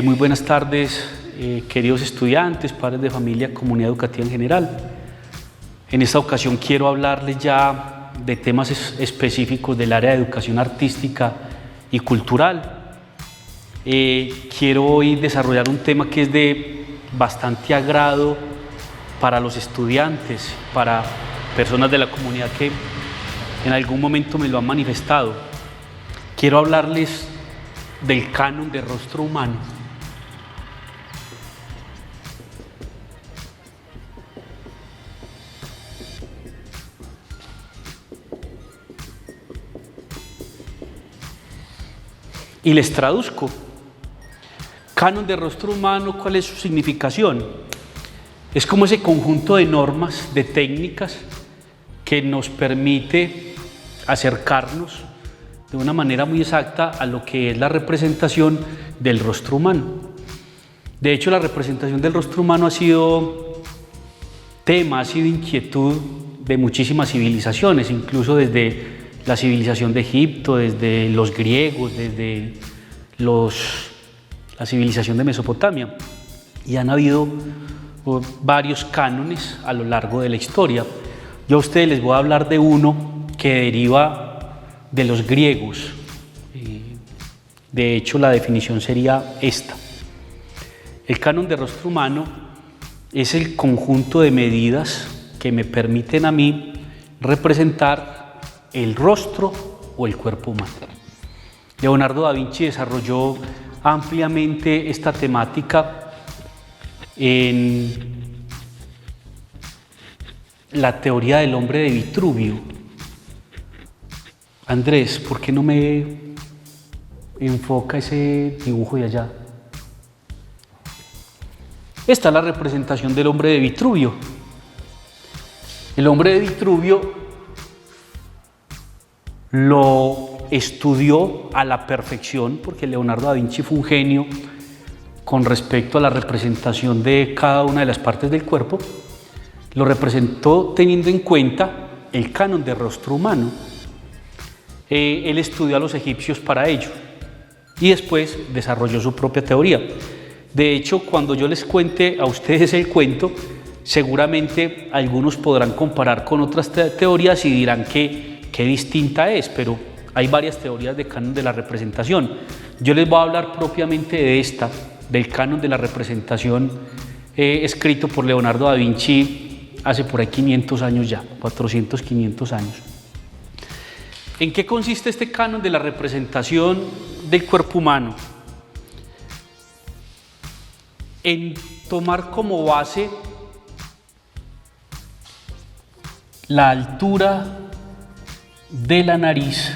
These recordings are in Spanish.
Muy buenas tardes, queridos estudiantes, padres de familia, comunidad educativa en general. En esta ocasión quiero hablarles ya de temas específicos del área de educación artística y cultural. Quiero hoy desarrollar un tema que es de bastante agrado para los estudiantes, para personas de la comunidad que en algún momento me lo han manifestado. Quiero hablarles del canon de rostro humano. Y les traduzco. Canon de rostro humano, ¿cuál es su significación? Es como ese conjunto de normas, de técnicas que nos permite acercarnos de una manera muy exacta a lo que es la representación del rostro humano. De hecho, la representación del rostro humano ha sido tema, ha sido inquietud de muchísimas civilizaciones, incluso desde la civilización de Egipto, desde los griegos, desde la civilización de Mesopotamia. Y han habido varios cánones a lo largo de la historia. Yo a ustedes les voy a hablar de uno que deriva de los griegos. De hecho, la definición sería esta. El canon de rostro humano es el conjunto de medidas que me permiten a mí representar el rostro o el cuerpo humano. Leonardo da Vinci desarrolló ampliamente esta temática en la teoría del hombre de Vitruvio. Andrés, ¿por qué no me enfoca ese dibujo de allá? Esta es la representación del hombre de Vitruvio. El hombre de Vitruvio lo estudió a la perfección, porque Leonardo da Vinci fue un genio con respecto a la representación de cada una de las partes del cuerpo. Lo representó teniendo en cuenta el canon de rostro humano. Él estudió a los egipcios para ello y después desarrolló su propia teoría. De hecho, cuando yo les cuente a ustedes el cuento, seguramente algunos podrán comparar con otras teorías y dirán que qué distinta es, pero hay varias teorías de canon de la representación. Yo les voy a hablar propiamente de esta, del canon de la representación escrito por Leonardo da Vinci hace por ahí 500 años ya, 400, 500 años. ¿En qué consiste este canon de la representación del cuerpo humano? En tomar como base la altura de la nariz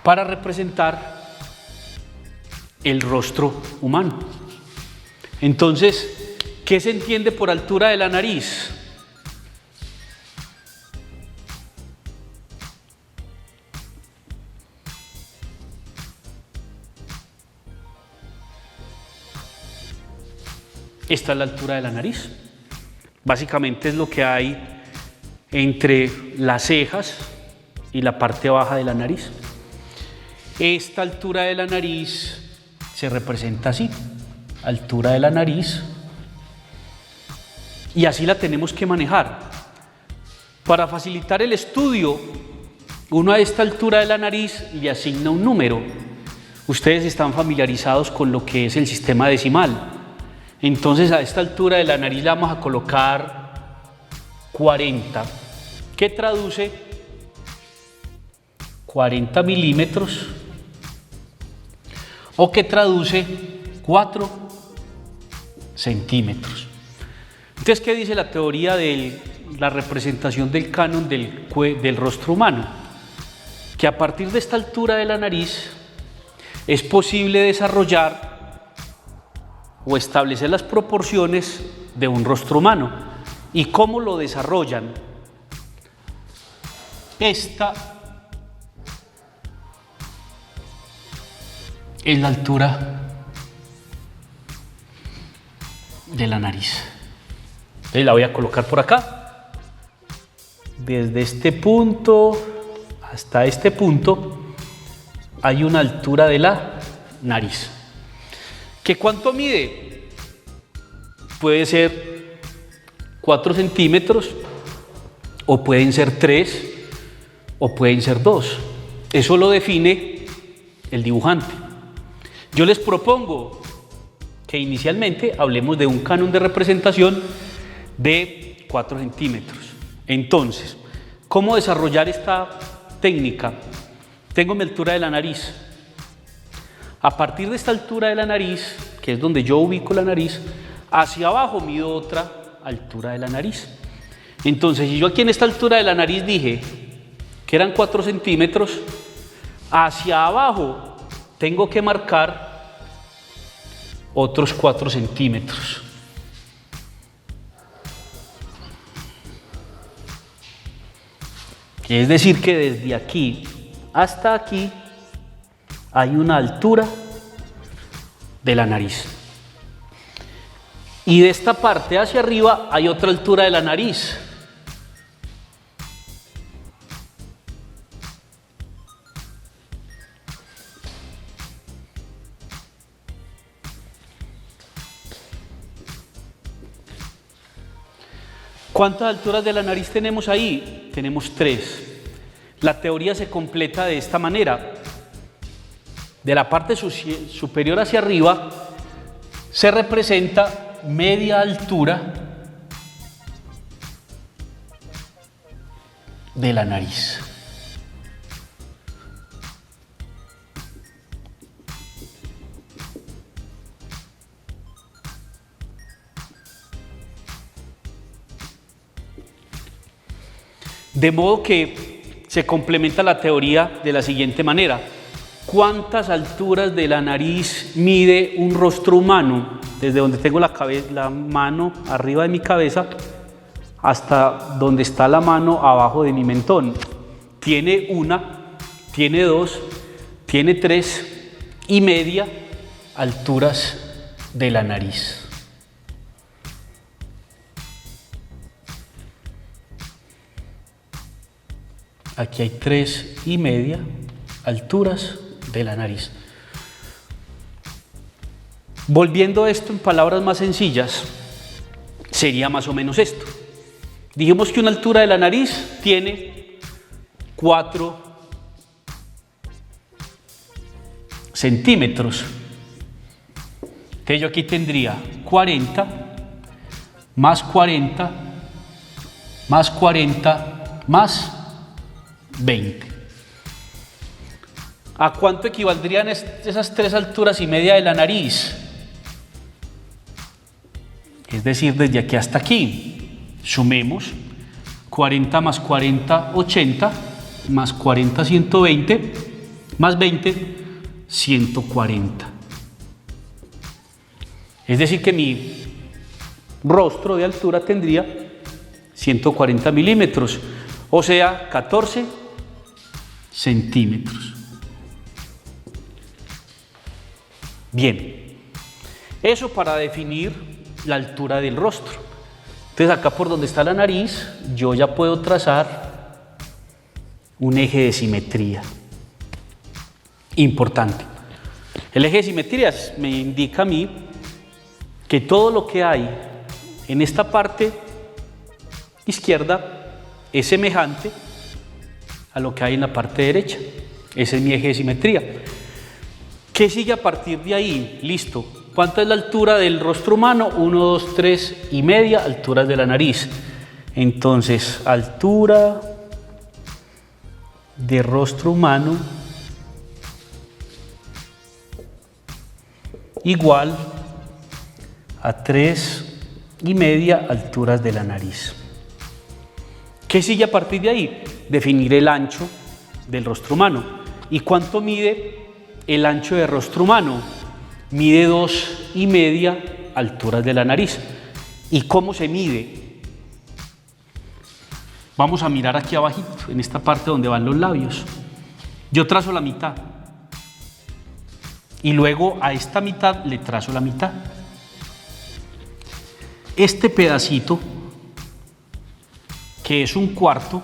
para representar el rostro humano. Entonces, ¿qué se entiende por altura de la nariz? Esta es la altura de la nariz. Básicamente es lo que hay entre las cejas y la parte baja de la nariz. Esta altura de la nariz se representa así, altura de la nariz, y así la tenemos que manejar. Para facilitar el estudio, uno a esta altura de la nariz le asigna un número. Ustedes están familiarizados con lo que es el sistema decimal. Entonces a esta altura de la nariz le vamos a colocar 40, que traduce 40 milímetros o que traduce 4 centímetros. Entonces, ¿qué dice la teoría de la representación del canon del rostro humano? Que a partir de esta altura de la nariz es posible desarrollar o establecer las proporciones de un rostro humano. ¿Y cómo lo desarrollan? Esta es la altura de la nariz. Entonces la voy a colocar por acá. Desde este punto hasta este punto hay una altura de la nariz. ¿Qué cuánto mide? Puede ser 4 centímetros, o pueden ser 3, o pueden ser 2. Eso lo define el dibujante. Yo les propongo que inicialmente hablemos de un canon de representación de 4 centímetros. Entonces, ¿cómo desarrollar esta técnica? Tengo mi altura de la nariz. A partir de esta altura de la nariz, que es donde yo ubico la nariz, hacia abajo mido otra altura de la nariz. Entonces, si yo aquí en esta altura de la nariz dije que eran 4 centímetros, hacia abajo tengo que marcar otros 4 centímetros. Es decir, que desde aquí hasta aquí hay una altura de la nariz. Y de esta parte hacia arriba hay otra altura de la nariz. ¿Cuántas alturas de la nariz tenemos ahí? Tenemos 3. La teoría se completa de esta manera. De la parte superior hacia arriba se representa media altura de la nariz. De modo que se complementa la teoría de la siguiente manera. ¿Cuántas alturas de la nariz mide un rostro humano? Desde donde tengo la mano arriba de mi cabeza hasta donde está la mano abajo de mi mentón. Tiene 1, tiene 2, tiene 3,5 alturas de la nariz. Aquí hay 3,5 alturas de la nariz. Volviendo esto en palabras más sencillas, sería más o menos esto. Dijimos que una altura de la nariz tiene 4 centímetros. Entonces yo aquí tendría 40 más 40 más 40 más 20. ¿A cuánto equivaldrían esas 3,5 de la nariz? Es decir, desde aquí hasta aquí. Sumemos 40 más 40, 80, más 40, 120, más 20, 140. Es decir, que mi rostro de altura tendría 140 milímetros, o sea, 14 centímetros. Bien, eso para definir la altura del rostro. Entonces acá por donde está la nariz, yo ya puedo trazar un eje de simetría importante. El eje de simetría me indica a mí que todo lo que hay en esta parte izquierda es semejante a lo que hay en la parte derecha. Ese es mi eje de simetría. ¿Qué sigue a partir de ahí? Listo. ¿Cuánto es la altura del rostro humano? 1, 2, 3,5 alturas de la nariz. Entonces, altura de rostro humano igual a 3,5 alturas de la nariz. ¿Qué sigue a partir de ahí? Definir el ancho del rostro humano. ¿Y cuánto mide el ancho de rostro humano? Mide 2,5 alturas de la nariz. ¿Y cómo se mide? Vamos a mirar aquí abajito, en esta parte donde van los labios. Yo trazo la mitad. Y luego a esta mitad le trazo la mitad. Este pedacito, que es un cuarto,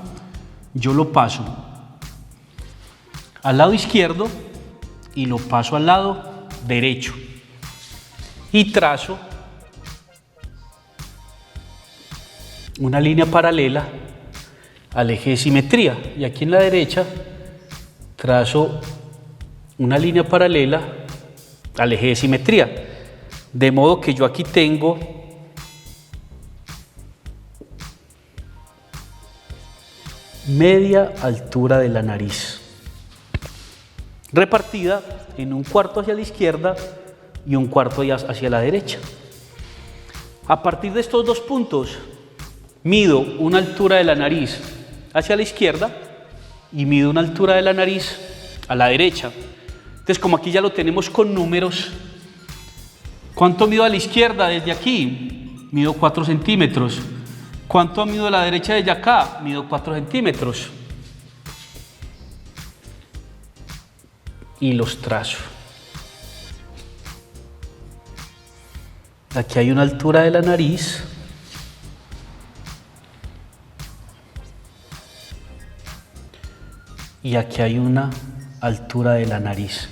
yo lo paso al lado izquierdo y lo paso al lado derecho. Y trazo una línea paralela al eje de simetría. Y aquí en la derecha trazo una línea paralela al eje de simetría. De modo que yo aquí tengo media altura de la nariz, repartida en un cuarto hacia la izquierda y un cuarto hacia la derecha. A partir de estos dos puntos, mido una altura de la nariz hacia la izquierda y mido una altura de la nariz a la derecha. Entonces, como aquí ya lo tenemos con números, ¿cuánto mido a la izquierda desde aquí? Mido 4 centímetros. ¿Cuánto mido a la derecha desde acá? Mido 4 centímetros. Y los trazo. Aquí hay una altura de la nariz. Y aquí hay una altura de la nariz.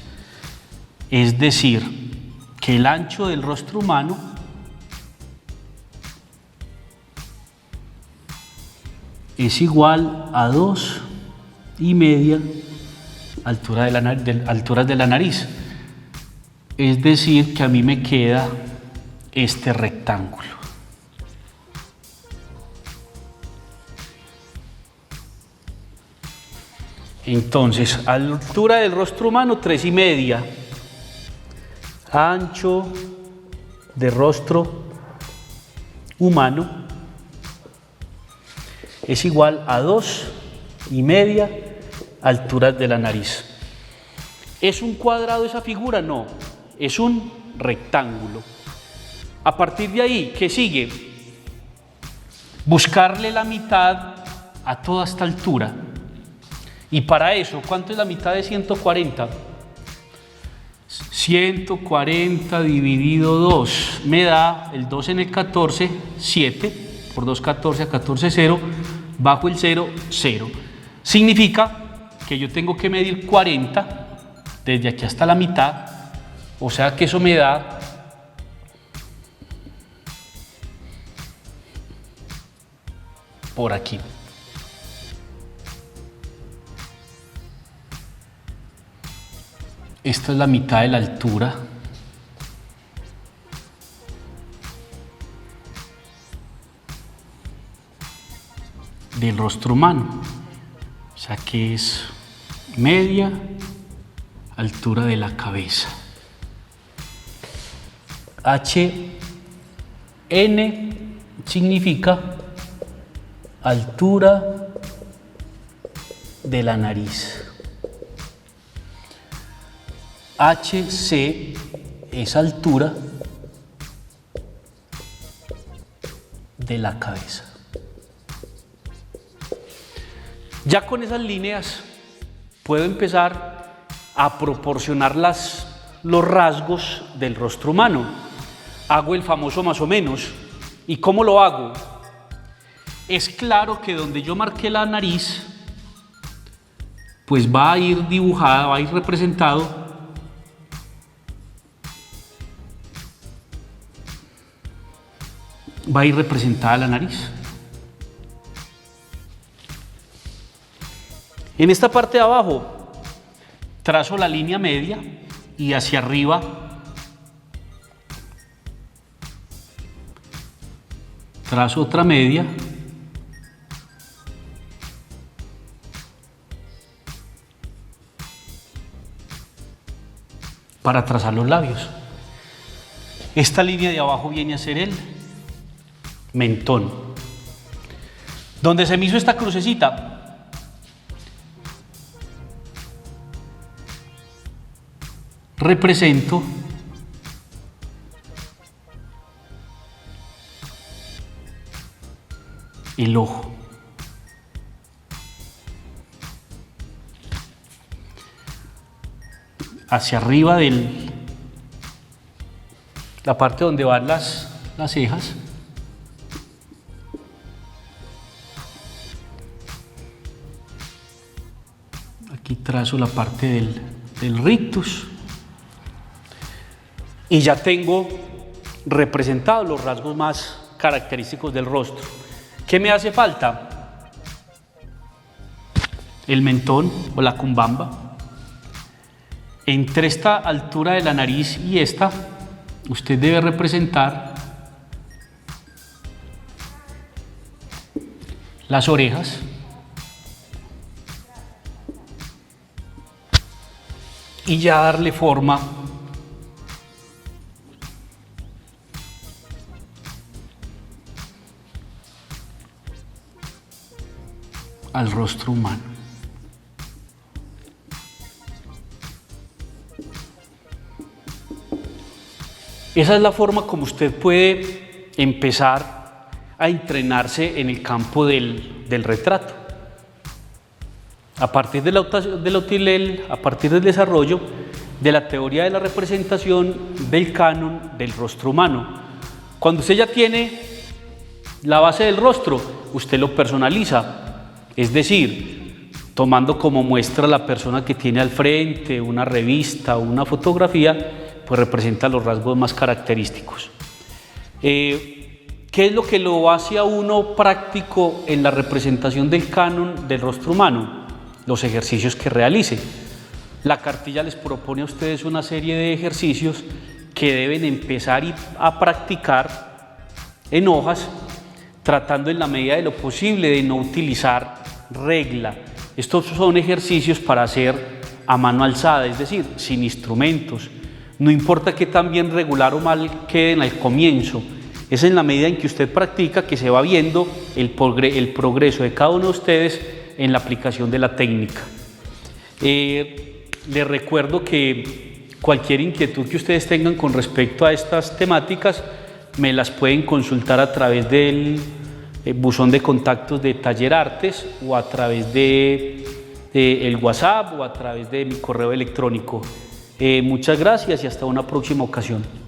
Es decir, que el ancho del rostro humano es igual a 2,5 alturas de la nariz. Es decir, que a mí me queda este rectángulo. Entonces, altura del rostro humano, 3,5. Ancho de rostro humano es igual a 2,5 alturas de la nariz. ¿Es un cuadrado esa figura? No, es un rectángulo. A partir de ahí, ¿qué sigue? Buscarle la mitad a toda esta altura. Y para eso, ¿cuánto es la mitad de 140? 140 dividido 2 me da el 2 en el 14, 7, por 2, 14, a 14, 0, bajo el 0, 0. Significa que yo tengo que medir 40 desde aquí hasta la mitad, o sea que eso me da por aquí. Esta es la mitad de la altura del rostro humano, o sea que es media altura de la cabeza. HN significa altura de la nariz. HC es altura de la cabeza. Ya con esas líneas puedo empezar a proporcionar los rasgos del rostro humano. Hago el famoso más o menos. ¿Y cómo lo hago? Es claro que donde yo marqué la nariz, pues va a ir dibujada, va a ir representado la nariz. En esta parte de abajo trazo la línea media y hacia arriba trazo otra media para trazar los labios. Esta línea de abajo viene a ser el mentón. Donde se me hizo esta crucecita, represento el ojo. hacia arriba de la parte donde van las cejas. Aquí trazo la parte del rictus y ya tengo representados los rasgos más característicos del rostro. ¿Qué me hace falta? El mentón o la cumbamba. Entre esta altura de la nariz y esta, usted debe representar las orejas, y ya darle forma al rostro humano. Esa es la forma como usted puede empezar a entrenarse en el campo del retrato. A partir a partir del desarrollo de la teoría de la representación del canon del rostro humano. Cuando usted ya tiene la base del rostro, usted lo personaliza, es decir, tomando como muestra la persona que tiene al frente, una revista o una fotografía, pues representa los rasgos más característicos. ¿Qué es lo que lo hace a uno práctico en la representación del canon del rostro humano? Los ejercicios que realice. La cartilla les propone a ustedes una serie de ejercicios que deben empezar a practicar en hojas, tratando en la medida de lo posible de no utilizar regla. Estos son ejercicios para hacer a mano alzada, es decir, sin instrumentos. No importa qué tan bien regular o mal queden al comienzo, es en la medida en que usted practica que se va viendo el progreso de cada uno de ustedes en la aplicación de la técnica. Les recuerdo que cualquier inquietud que ustedes tengan con respecto a estas temáticas me las pueden consultar a través del buzón de contactos de Taller Artes o a través de el WhatsApp o a través de mi correo electrónico. Muchas gracias y hasta una próxima ocasión.